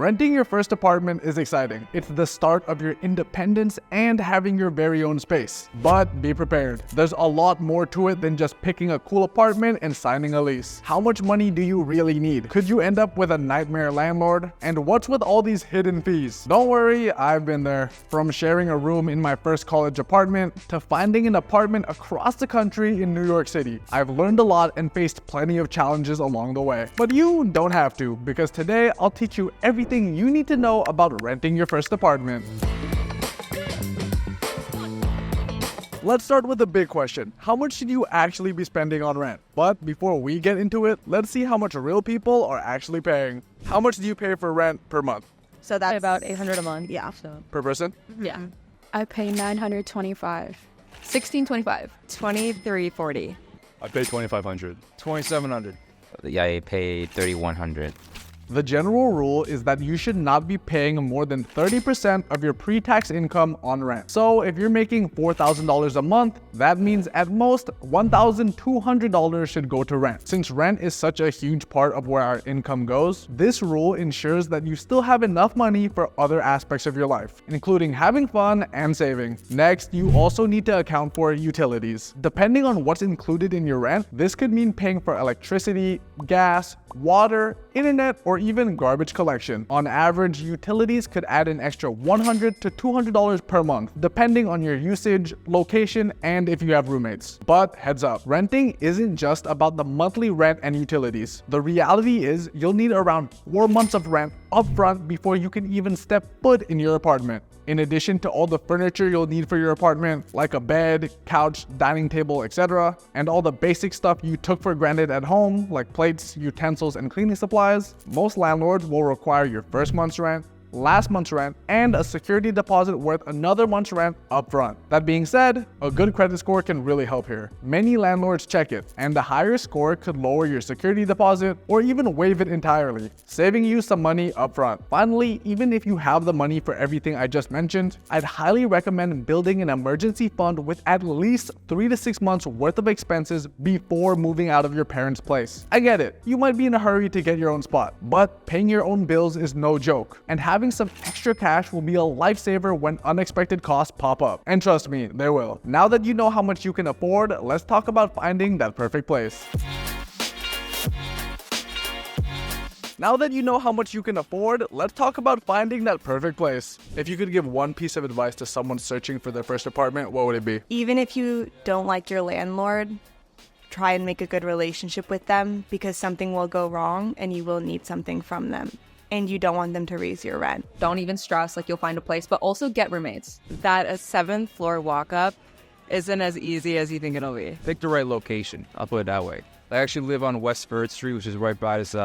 Renting your first apartment is exciting. It's the start of your independence and having your very own space. But be prepared. There's a lot more to it than just picking a cool apartment and signing a lease. How much money do you really need? Could you end up with a nightmare landlord? And what's with all these hidden fees? Don't worry, I've been there. From sharing a room in my first college apartment to finding an apartment across the country in New York City. I've learned a lot and faced plenty of challenges along the way. But you don't have to, because today I'll teach you everything you need to know about renting your first apartment. Let's start with the big question. How much should you actually be spending on rent? But before we get into it, let's see how much real people are actually paying. How much do you pay for rent per month? So that's about $800 a month. Yeah. So Per person? yeah, I pay $925. $16.25. $23.40. I pay $2,500. $2,700. Yeah, I pay $3,100. The general rule is that you should not be paying more than 30% of your pre-tax income on rent. So if you're making $4,000 a month, that means at most $1,200 should go to rent. Since rent is such a huge part of where our income goes, this rule ensures that you still have enough money for other aspects of your life, including having fun and saving. Next, you also need to account for utilities. Depending on what's included in your rent, this could mean paying for electricity, gas, water, internet, or even garbage collection. On average, utilities could add an extra $100 to $200 per month, depending on your usage, location, and if you have roommates. But heads up, renting isn't just about the monthly rent and utilities. The reality is you'll need around 4 months of rent upfront before you can even step foot in your apartment. In addition to all the furniture you'll need for your apartment, like a bed, couch, dining table, etc., and all the basic stuff you took for granted at home, like plates, utensils, and cleaning supplies, most landlords will require your first month's rent, last month's rent, and a security deposit worth another month's rent upfront. That being said, a good credit score can really help here. Many landlords check it, and the higher score could lower your security deposit or even waive it entirely, saving you some money upfront. Finally, even if you have the money for everything I just mentioned, I'd highly recommend building an emergency fund with at least 3 to 6 months worth of expenses before moving out of your parents' place. I get it, you might be in a hurry to get your own spot, but paying your own bills is no joke, and having some extra cash will be a lifesaver when unexpected costs pop up. And trust me, they will. Now that you know how much you can afford, let's talk about finding that perfect place. Now that you know how much you can afford, let's talk about finding that perfect place. If you could give one piece of advice to someone searching for their first apartment, what would it be? Even if you don't like your landlord, try and make a good relationship with them, because something will go wrong and you will need something from them. And you don't want them to raise your rent. Don't even stress, like you'll find a place, but also get roommates. That a 7th floor walk up isn't as easy as you think it'll be. Pick the right location. I'll put it that way. I actually live on West 3rd Street, which is right by this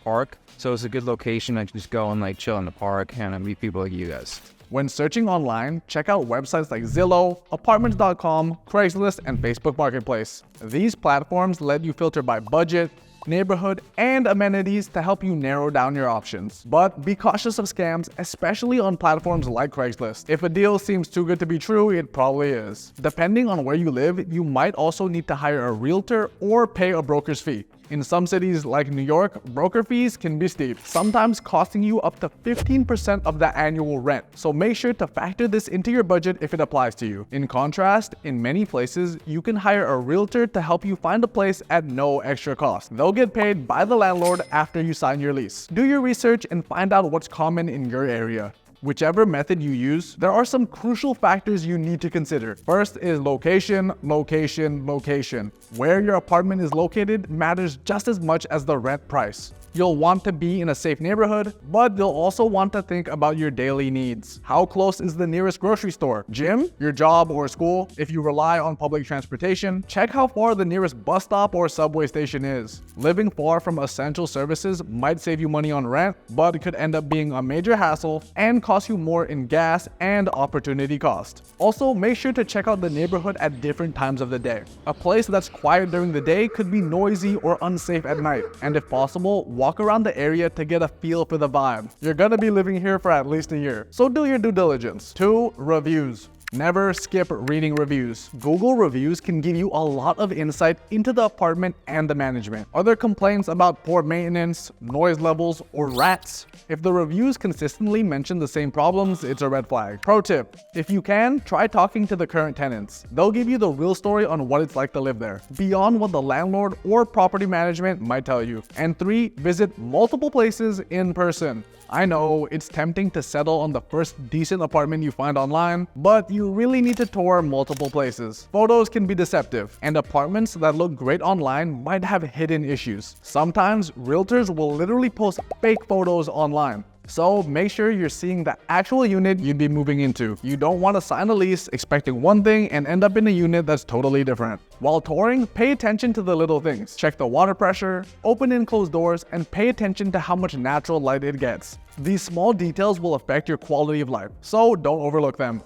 park. So it's a good location. I can just go and like chill in the park and meet people like you guys. When searching online, check out websites like Zillow, Apartments.com, Craigslist, and Facebook Marketplace. These platforms let you filter by budget, neighborhood, and amenities to help you narrow down your options. But be cautious of scams, especially on platforms like Craigslist. If a deal seems too good to be true, it probably is. Depending on where you live, you might also need to hire a realtor or pay a broker's fee. In some cities like New York, broker fees can be steep, sometimes costing you up to 15% of the annual rent. So make sure to factor this into your budget if it applies to you. In contrast, in many places, you can hire a realtor to help you find a place at no extra cost. They'll get paid by the landlord after you sign your lease. Do your research and find out what's common in your area. Whichever method you use, there are some crucial factors you need to consider. First is location, location, location. Where your apartment is located matters just as much as the rent price. You'll want to be in a safe neighborhood, but you'll also want to think about your daily needs. How close is the nearest grocery store, gym, your job or school? If you rely on public transportation, check how far the nearest bus stop or subway station is. Living far from essential services might save you money on rent, but it could end up being a major hassle and cost you more in gas and opportunity cost. Also, make sure to check out the neighborhood at different times of the day. A place that's quiet during the day could be noisy or unsafe at night, and if possible, walk around the area to get a feel for the vibe. You're gonna be living here for at least a year, so do your due diligence. 2. Reviews. Never skip reading reviews. Google reviews can give you a lot of insight into the apartment and the management. Are there complaints about poor maintenance, noise levels, or rats? If the reviews consistently mention the same problems, it's a red flag. Pro tip, if you can, try talking to the current tenants. They'll give you the real story on what it's like to live there, beyond what the landlord or property management might tell you. And 3, visit multiple places in person. I know it's tempting to settle on the first decent apartment you find online, but you really need to tour multiple places. Photos can be deceptive, and apartments that look great online might have hidden issues. Sometimes realtors will literally post fake photos online. So make sure you're seeing the actual unit you'd be moving into. You don't want to sign a lease expecting one thing and end up in a unit that's totally different. While touring, pay attention to the little things. Check the water pressure, open and close doors, and pay attention to how much natural light it gets. These small details will affect your quality of life, so don't overlook them.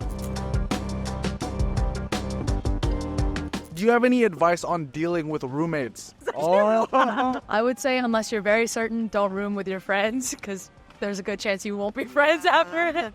Do you have any advice on dealing with roommates? I would say unless you're very certain, don't room with your friends because there's a good chance you won't be friends after.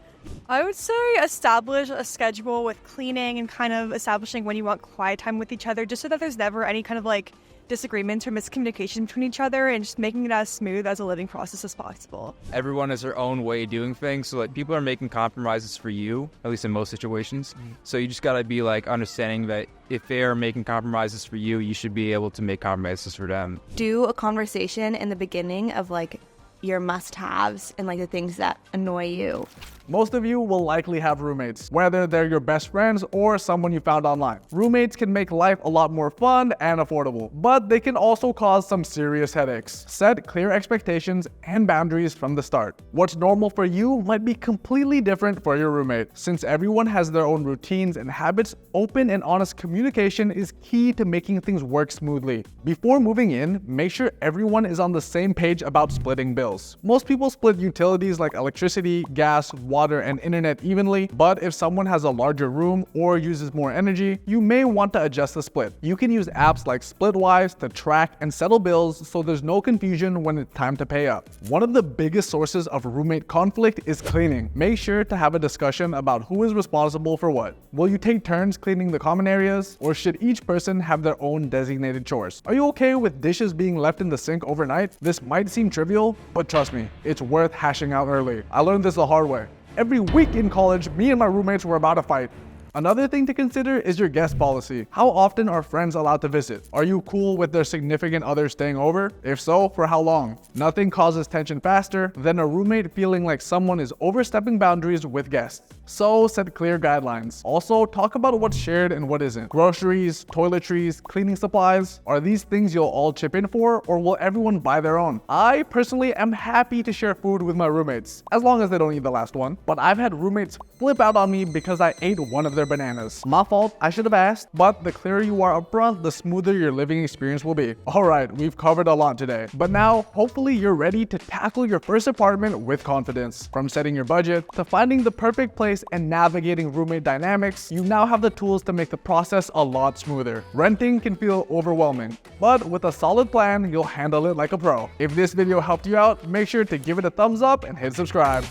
I would say establish a schedule with cleaning and kind of establishing when you want quiet time with each other, just so that there's never any kind of like disagreements or miscommunication between each other, and just making it as smooth as a living process as possible. Everyone has their own way of doing things, so like people are making compromises for you, at least in most situations. So you just gotta be like understanding that if they're making compromises for you, you should be able to make compromises for them. Do a conversation in the beginning of like your must-haves and like the things that annoy you. Most of you will likely have roommates, whether they're your best friends or someone you found online. Roommates can make life a lot more fun and affordable, but they can also cause some serious headaches. Set clear expectations and boundaries from the start. What's normal for you might be completely different for your roommate. Since everyone has their own routines and habits, open and honest communication is key to making things work smoothly. Before moving in, make sure everyone is on the same page about splitting bills. Most people split utilities like electricity, gas, water, and internet evenly, but if someone has a larger room or uses more energy, you may want to adjust the split. You can use apps like Splitwise to track and settle bills so there's no confusion when it's time to pay up. One of the biggest sources of roommate conflict is cleaning. Make sure to have a discussion about who is responsible for what. Will you take turns cleaning the common areas, or should each person have their own designated chores? Are you okay with dishes being left in the sink overnight? This might seem trivial, but trust me, it's worth hashing out early. I learned this the hard way. Every week in college, me and my roommates were about to fight. Another thing to consider is your guest policy. How often are friends allowed to visit? Are you cool with their significant other staying over? If so, for how long? Nothing causes tension faster than a roommate feeling like someone is overstepping boundaries with guests. So set clear guidelines. Also, talk about what's shared and what isn't. Groceries, toiletries, cleaning supplies. Are these things you'll all chip in for, or will everyone buy their own? I personally am happy to share food with my roommates, as long as they don't eat the last one. But I've had roommates flip out on me because I ate one of their bananas. My fault, I should have asked, but the clearer you are upfront, the smoother your living experience will be. Alright, we've covered a lot today, but now hopefully you're ready to tackle your first apartment with confidence. From setting your budget to finding the perfect place and navigating roommate dynamics, you now have the tools to make the process a lot smoother. Renting can feel overwhelming, but with a solid plan, you'll handle it like a pro. If this video helped you out, make sure to give it a thumbs up and hit subscribe.